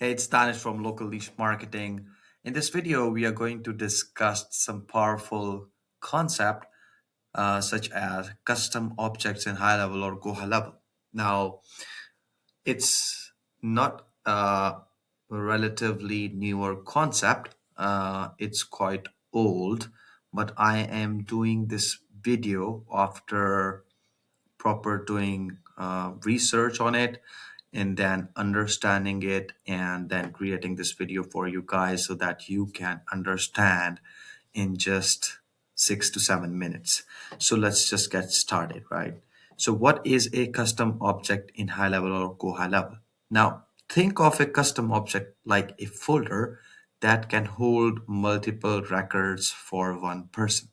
Hey, it's Danish from Local Niche Marketing. In this video, we are going to discuss some powerful concept such as custom objects in high level or go high level. Now, it's not a relatively newer concept. It's quite old, but I am doing this video after proper doing research on it and then understanding it and then creating this video for you guys so that you can understand in just 6 to 7 minutes. So let's just get started, right? So what is a custom object in high level or go high level? Now think of a custom object like a folder that can hold multiple records for one person.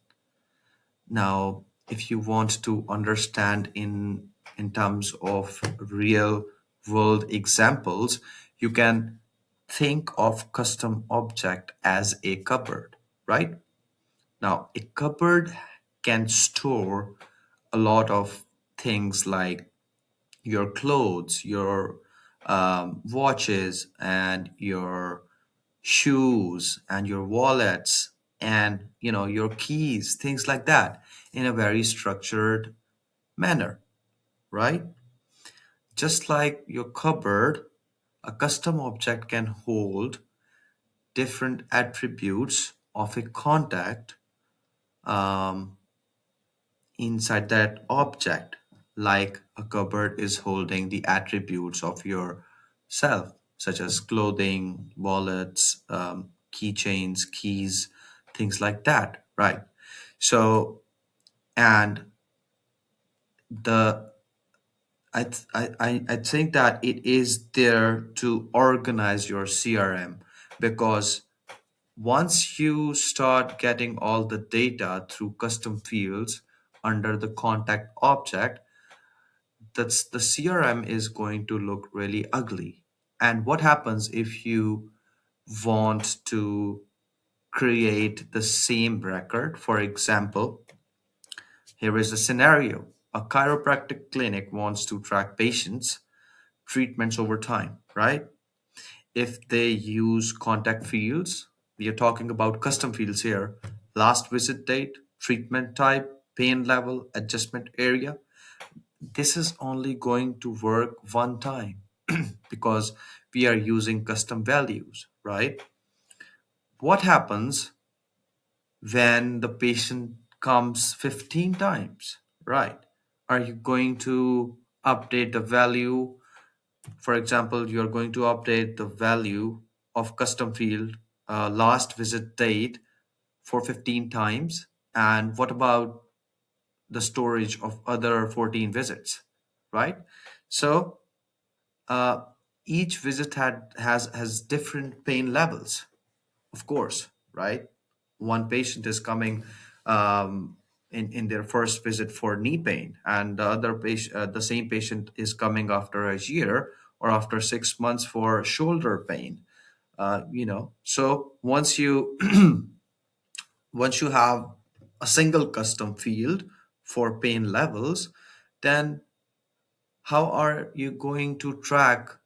Now, if you want to understand in terms of real world examples, you can think of custom object as a cupboard, right? Now, a cupboard can store a lot of things like your clothes, your watches, and your shoes, and your wallets, and your keys, things like that, in a very structured manner, right? Just like your cupboard, a custom object can hold different attributes of a contact um, inside that object, like a cupboard is holding the attributes of yourself, such as clothing, wallets, keychains, keys, things like that, right? So, and the I think that it is there to organize your CRM, because once you start getting all the data through custom fields under the contact object, that's the CRM is going to look really ugly. And what happens if you want to create the same record? For example, here is a scenario. A chiropractic clinic wants to track patients' treatments over time, right? If they use contact fields, we are talking about custom fields here: last visit date, treatment type, pain level, adjustment area. This is only going to work one time because we are using custom values, right? What happens when the patient comes 15 times, right? Are you going to update the value? For example, you're going to update the value of custom field last visit date for 15 times. And what about the storage of other 14 visits, right? So uh, each visit has different pain levels, of course, right? One patient is coming in their first visit for knee pain, and the other patient, the same patient is coming after a year or after 6 months for shoulder pain. So once you have a single custom field for pain levels, then how are you going to track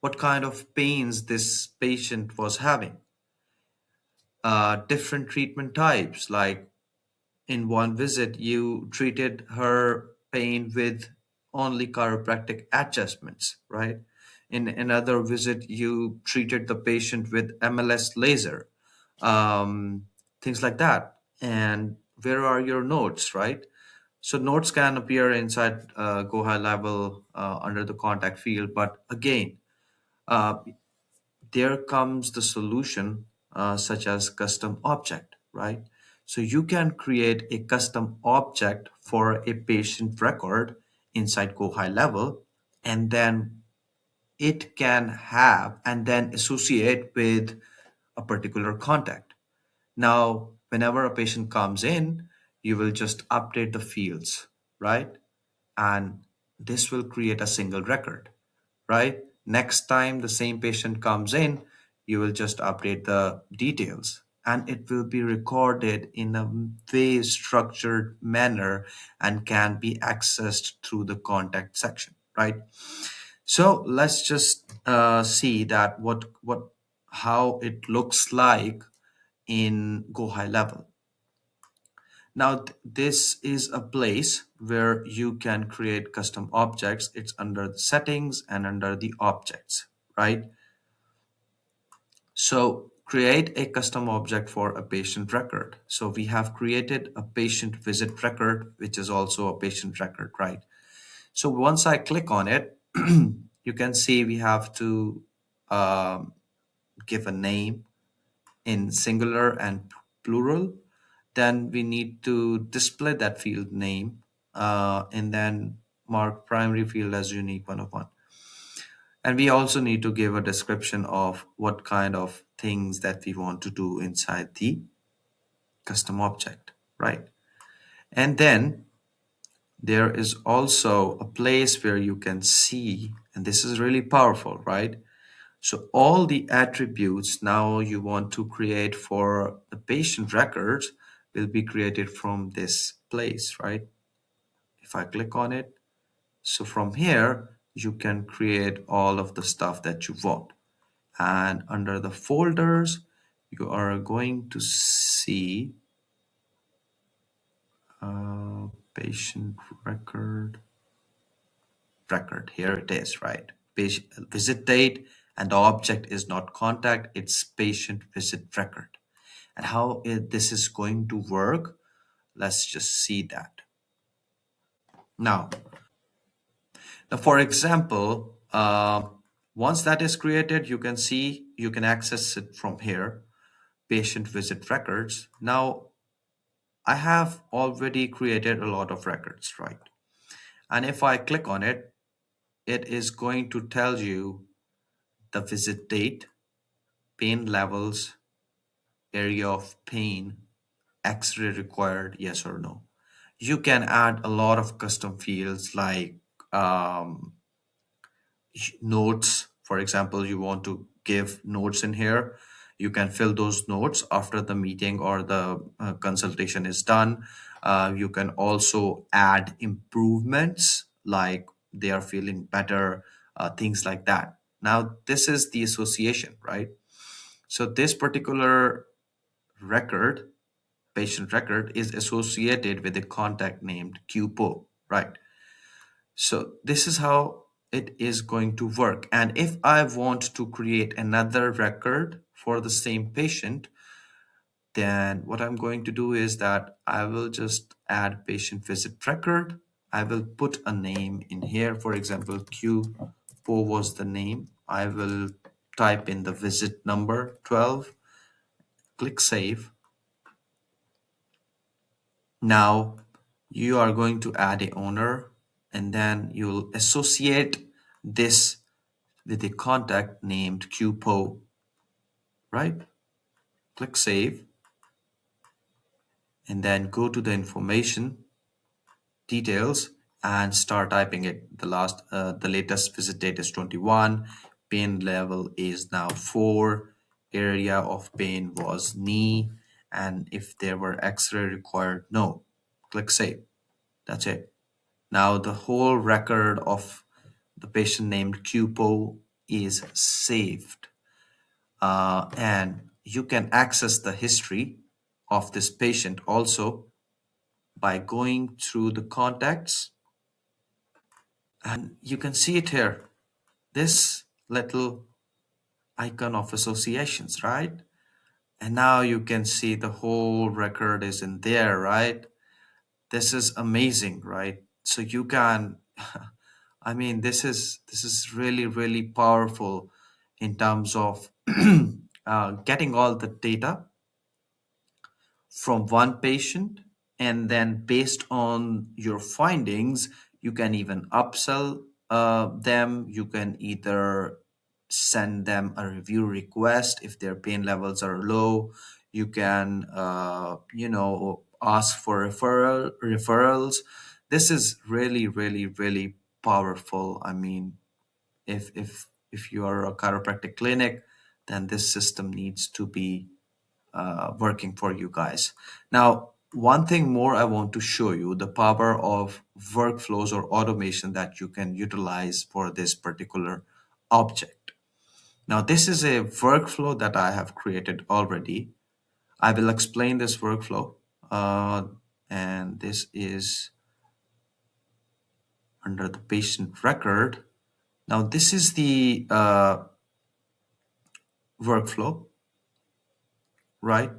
what kind of pains this patient was having? Different treatment types, like in one visit you treated her pain with only chiropractic adjustments, right? In another visit you treated the patient with MLS laser, um, things like that. And where are your notes, right? So notes can appear inside go high level under the contact field, but again, uh, there comes the solution, such as custom object, right? So you can create a custom object for a patient record inside go high level, and then it can have and then associate with a particular contact. Now, whenever a patient comes in, you will just update the fields, right? And this will create a single record, right? Next time the same patient comes in, you will just update the details and it will be recorded in a way structured manner and can be accessed through the contact section, right? So let's just see that what how it looks like in GoHighLevel. Now, this is a place where you can create custom objects. It's under the settings and under the objects, right? So create a custom object for a patient record. So we have created a patient visit record, which is also a patient record, right? So once I click on it, you can see we have to um, give a name in singular and plural. Then we need to display that field name and then mark primary field as unique 101. And we also need to give a description of what kind of things that we want to do inside the custom object, right? And then there is also a place where you can see, and this is really powerful, right? So all the attributes now you want to create for the patient records will be created from this place, right? If I click on it, so from here, you can create all of the stuff that you want. And under the folders, you are going to see patient record. Here it is, right? Visit date, and the object is not contact, it's patient visit record. And how this is going to work, let's just see that. Now, for example, once that is created, you can see, you can access it from here, patient visit records. Now, I have already created a lot of records, right? And if I click on it, it is going to tell you the visit date, pain levels, area of pain, x-ray required, yes or no. You can add a lot of custom fields like um, notes. For example, you want to give notes in here. You can fill those notes after the meeting or the consultation is done. You can also add improvements like they are feeling better, things like that. Now, this is the association, right? So, this particular record, patient record, is associated with a contact named QPO, right? So this is how it is going to work. And if I want to create another record for the same patient, then what I'm going to do is that I will just add patient visit record. I will put a name in here. For example, Q4 was the name. I will type in the visit number 12, click save. Now you are going to add a owner and then you'll associate this with a contact named QPO, right? Click save and then go to the information details and start typing it. The latest visit date is 21. Pain level is now 4. Area of pain was knee, and if there were X-ray required, no. Click save. That's it. Now the whole record of the patient named QPO is saved. And you can access the history of this patient also by going through the contacts, and you can see it here, this little icon of associations, right? And now you can see the whole record is in there, right? This is amazing, right? So you can I mean, this is really, really powerful in terms of getting all the data from one patient, and then based on your findings you can even upsell them. You can either send them a review request if their pain levels are low. You can ask for referrals. This is really, really, really powerful. I mean, if you are a chiropractic clinic, then this system needs to be working for you guys. Now, one thing more I want to show you, the power of workflows or automation that you can utilize for this particular object. Now, this is a workflow that I have created already. I will explain this workflow. And this is under the patient record. Now, this is the workflow, right?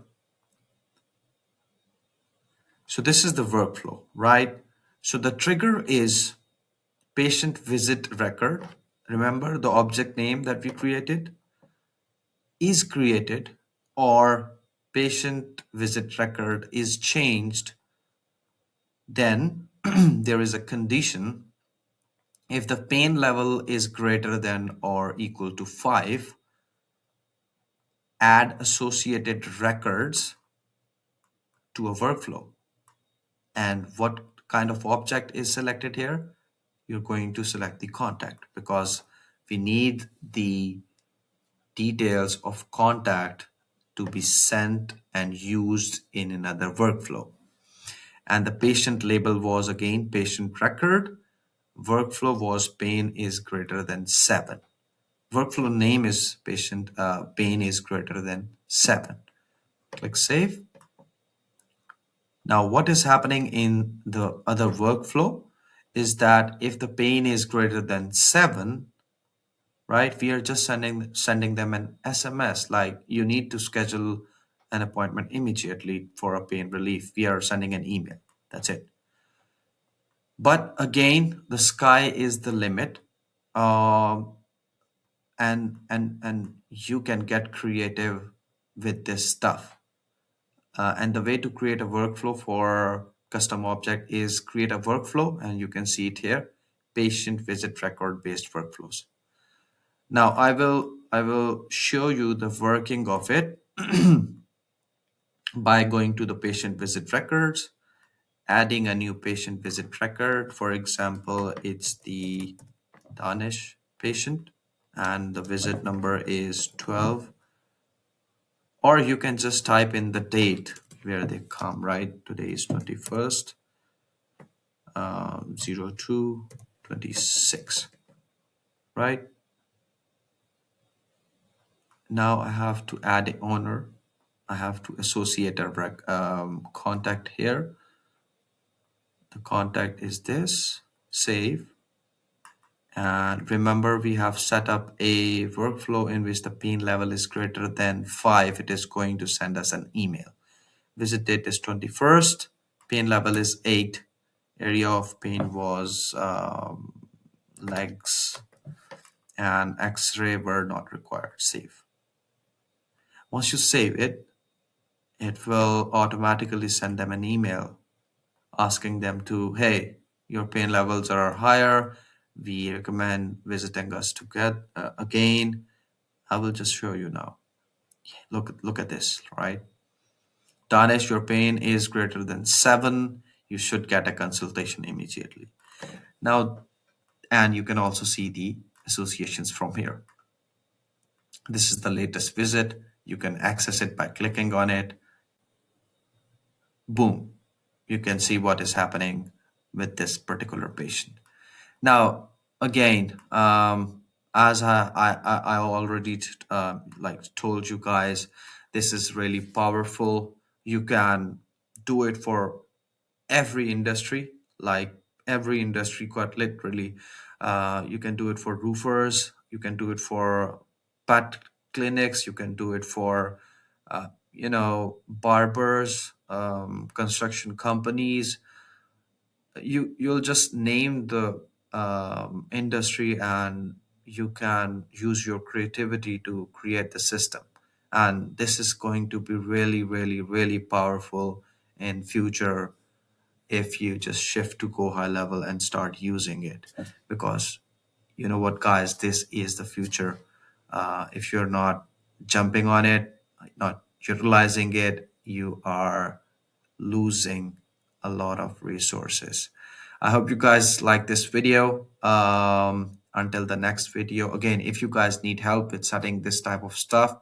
So this is the workflow, right? So the trigger is patient visit record. Remember the object name that we created is created, or patient visit record is changed. Then there is a condition. If the pain level is greater than or equal to 5, add associated records to a workflow. And what kind of object is selected here? You're going to select the contact, because we need the details of contact to be sent and used in another workflow. And the patient label was again patient record. Workflow was pain is greater than 7. Workflow name is patient pain is greater than 7. Click save. Now, what is happening in the other workflow is that if the pain is greater than 7, right, we are just sending them an SMS like you need to schedule an appointment immediately for a pain relief. We are sending an email. That's it. But again, the sky is the limit. Um, and you can get creative with this stuff. And the way to create a workflow for custom object is create a workflow, and you can see it here, patient visit record based workflows. Now I will show you the working of it by going to the patient visit records, adding a new patient visit record. For example, it's the Danish patient, and the visit number is 12. Or you can just type in the date where they come, right? Today is 21st, 02, 26, right? Now I have to add an owner. I have to associate a contact here. The contact is this, save. And remember, we have set up a workflow in which the pain level is greater than 5. It is going to send us an email. Visit date is 21st. Pain level is 8. Area of pain was legs, and x-ray were not required. Save. Once you save it, it will automatically send them an email asking them to, hey, your pain levels are higher. We recommend visiting us to get again. I will just show you now. Look at this, right? Danish, your pain is greater than 7. You should get a consultation immediately. Now, and you can also see the associations from here. This is the latest visit. You can access it by clicking on it. Boom. You can see what is happening with this particular patient. Now, again, as I already like told you guys, this is really powerful. You can do it for every industry, like every industry, quite literally. You can do it for roofers. You can do it for pet clinics. You can do it for, barbers, construction companies. You'll just name the industry, and you can use your creativity to create the system. And this is going to be really, really, really powerful in future if you just shift to GoHighLevel and start using it. Because you know what, guys, this is the future. If you're not jumping on it, not utilizing it, you are losing a lot of resources. I hope you guys like this video. Until the next video, again, if you guys need help with setting this type of stuff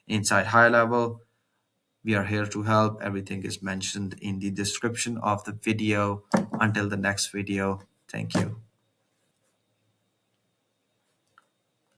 inside GoHighLevel, we are here to help. Everything is mentioned in the description of the video. Until the next video, thank you.